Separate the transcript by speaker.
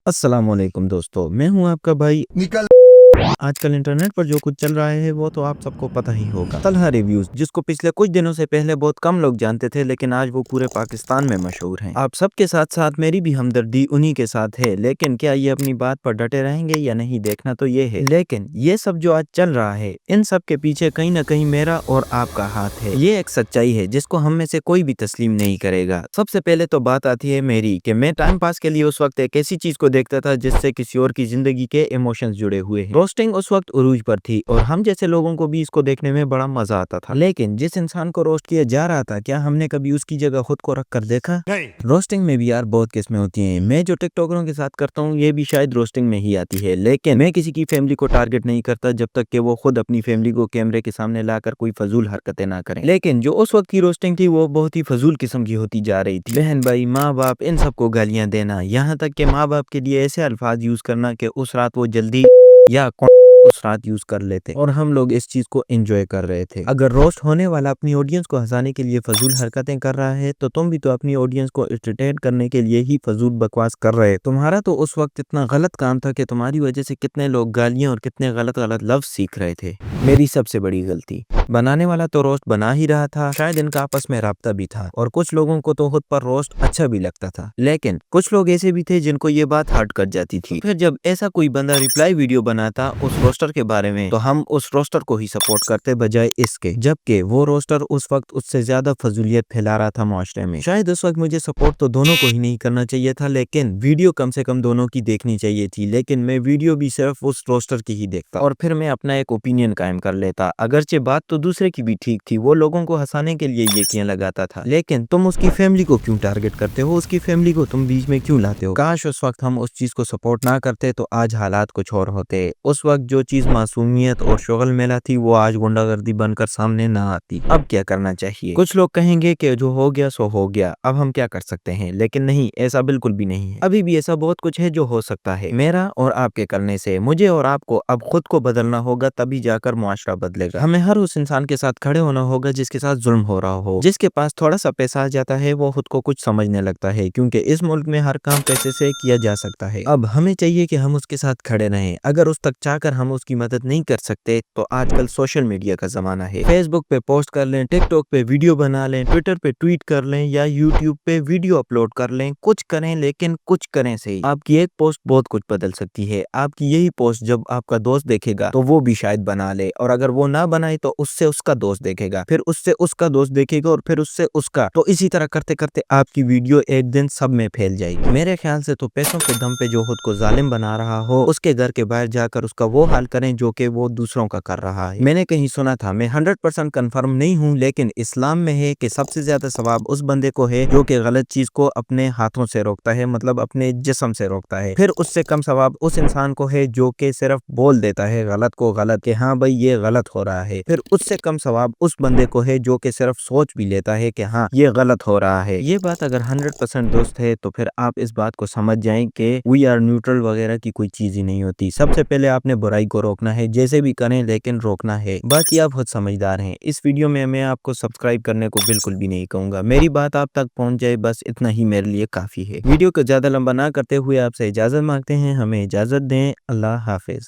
Speaker 1: अस्सलाम वालेकुम दोस्तों, मैं हूं आपका भाई।
Speaker 2: निकल
Speaker 1: आजकल इंटरनेट पर जो कुछ चल रहा है वो तो आप सबको पता ही होगा। तलहा रिव्यूज, जिसको पिछले कुछ दिनों से पहले बहुत कम लोग जानते थे, लेकिन आज वो पूरे पाकिस्तान में मशहूर हैं। आप सबके साथ साथ मेरी भी हमदर्दी उन्हीं के साथ है, लेकिन क्या ये अपनी बात पर डटे रहेंगे या नहीं, देखना तो ये है। लेकिन ये सब जो आज चल रहा है, इन सब के पीछे कहीं ना कहीं मेरा और आपका हाथ है। ये एक सच्चाई है जिसको हम में से कोई भी तस्लीम नहीं करेगा। सबसे पहले तो बात आती है मेरी, कि मैं टाइम पास के लिए उस वक्त एक ऐसी चीज को देखता था जिससे किसी और की जिंदगी के इमोशंस जुड़े हुए हैं। रोस्टिंग उस वक्त उरूज पर थी और हम जैसे लोगों को भी इसको देखने में बड़ा मजा आता था। लेकिन जिस इंसान को रोस्ट किया जा रहा था, क्या हमने कभी उसकी जगह खुद को रख कर देखा?
Speaker 2: नहीं।
Speaker 1: रोस्टिंग में भी यार बहुत किस्में होती हैं। मैं जो टिकटॉकरों के साथ करता हूँ ये भी शायद रोस्टिंग में ही आती है, लेकिन मैं किसी की फैमिली को टारगेट नहीं करता जब तक कि वो खुद अपनी फैमिली को कैमरे के सामने लाकर कोई फजूल हरकतें ना करें। लेकिन जो उस वक्त की रोस्टिंग थी वो बहुत ही फजूल किस्म की होती जा रही थी। बहन भाई, माँ बाप, इन सबको गालियां देना, यहाँ तक कि माँ बाप के लिए ऐसे अल्फाज यूज करना कि उस रात वो जल्दी या उस रात यूज कर लेते और हम लोग इस चीज को एंजॉय कर रहे थे। अगर रोस्ट होने वाला अपनी ऑडियंस को हंसाने के लिए फजूल हरकतें कर रहा है, तो तुम भी तो अपनी ऑडियंस को एंटरटेन करने के लिए ही फजूल बकवास कर रहे। तुम्हारा तो उस वक्त इतना गलत काम था कि तुम्हारी वजह से कितने लोग गालियां और कितने गलत गलत लफ्ज सीख रहे थे। मेरी सबसे बड़ी गलती, बनाने वाला तो रोस्ट बना ही रहा था, शायद इनका आपस में राब्ता भी था और कुछ लोगों को तो खुद पर रोस्ट अच्छा भी लगता था, लेकिन कुछ लोग ऐसे भी थे जिनको ये बात हर्ट कर जाती थी। फिर जब ऐसा कोई बंदा रिप्लाई वीडियो बनाता उस रोस्टर के बारे में, तो हम उस रोस्टर को ही सपोर्ट करते बजाय इसके, जबकि वो रोस्टर उस वक्त उससे ज्यादा फजूलियत फैला रहा था माशरे में। शायद उस वक्त मुझे सपोर्ट तो दोनों को ही नहीं करना चाहिए था, लेकिन वीडियो कम से कम दोनों की देखनी चाहिए थी। लेकिन मैं वीडियो भी सिर्फ उस रोस्टर की ही देखता और फिर मैं अपना एक ओपिनियन कायम कर लेता। अगरचे बात तो दूसरे की भी ठीक थी, वो लोगों को हंसाने के लिए ये किया लगाता था, लेकिन तुम उसकी फैमिली को क्यों टारगेट करते हो? उसकी फैमिली को तुम बीच में क्यों लाते हो? काश उस वक्त हम उस चीज को सपोर्ट ना करते तो आज हालात कुछ और होते। उस वक्त जो चीज मासूमियत और शुगल मेला थी वो आज गुंडागर्दी बनकर सामने ना आती। अब क्या करना चाहिए? कुछ लोग कहेंगे कि जो हो गया सो हो गया, अब हम क्या कर सकते हैं, लेकिन नहीं, ऐसा बिल्कुल भी नहीं है। अभी भी ऐसा बहुत कुछ है जो हो सकता है मेरा और आपके करने से। मुझे और आपको अब खुद को बदलना होगा, तभी जाकर मुआशरा बदलेगा। हमें हर उस इंसान के साथ खड़े होना होगा जिसके साथ जुल्म हो रहा हो। जिसके पास थोड़ा सा पैसा आ जाता है वो खुद को कुछ समझने लगता है, क्योंकि इस मुल्क में हर काम पैसे से किया जा सकता है। अब हमें चाहिए कि हम उसके साथ खड़े रहें। अगर उस तक चाहकर हम उसकी मदद नहीं कर सकते तो आजकल सोशल मीडिया का जमाना है। फेसबुक पे पोस्ट कर लें, टिकटॉक पे वीडियो बना लें, ट्विटर पे ट्वीट कर लें या यूट्यूब पे वीडियो अपलोड कर लें। कुछ करें, लेकिन कुछ करें सही। आपकी एक पोस्ट बहुत कुछ बदल सकती है। आपकी यही पोस्ट जब आपका दोस्त देखेगा तो वो भी शायद बना ले, और अगर वो ना बनाए तो उससे उसका दोस्त देखेगा, फिर उससे उसका दोस्त देखेगा और फिर उससे उसका, तो इसी तरह करते करते आपकी वीडियो एक दिन सब में फैल जाएगी। मेरे ख्याल से तो पैसों के दम पे जो खुद को जालिम बना रहा हो, उसके घर के बाहर जाकर उसका वो हाल करें जो कि वो दूसरों का कर रहा है। मैंने कहीं सुना था, मैं 100% कंफर्म नहीं हूँ, लेकिन इस्लाम में है कि सबसे ज्यादा सवाब उस बंदे को है जो कि गलत चीज को अपने हाथों से रोकता है, मतलब अपने जिस्म से रोकता है। फिर उससे कम सवाब उस इंसान को है जो कि सिर्फ बोल देता है गलत को गलत, कि हाँ भाई ये गलत हो रहा है। फिर उससे कम सवाब उस बंदे को है जो कि सिर्फ सोच भी लेता है कि हाँ ये गलत हो रहा है। ये बात अगर 100% दुरुस्त है तो फिर आप इस बात को समझ जाएं कि वी आर न्यूट्रल वगैरह की कोई चीज ही नहीं होती। सबसे पहले आपने बुराई को रोकना है, जैसे भी करें लेकिन रोकना है। बाकी आप खुद समझदार हैं। इस वीडियो में मैं आपको सब्सक्राइब करने को बिल्कुल भी नहीं कहूंगा। मेरी बात आप तक पहुंच जाए, बस इतना ही मेरे लिए काफी है। वीडियो को ज्यादा लंबा ना करते हुए आपसे इजाजत मांगते हैं। हमें इजाजत दें। अल्लाह हाफिज।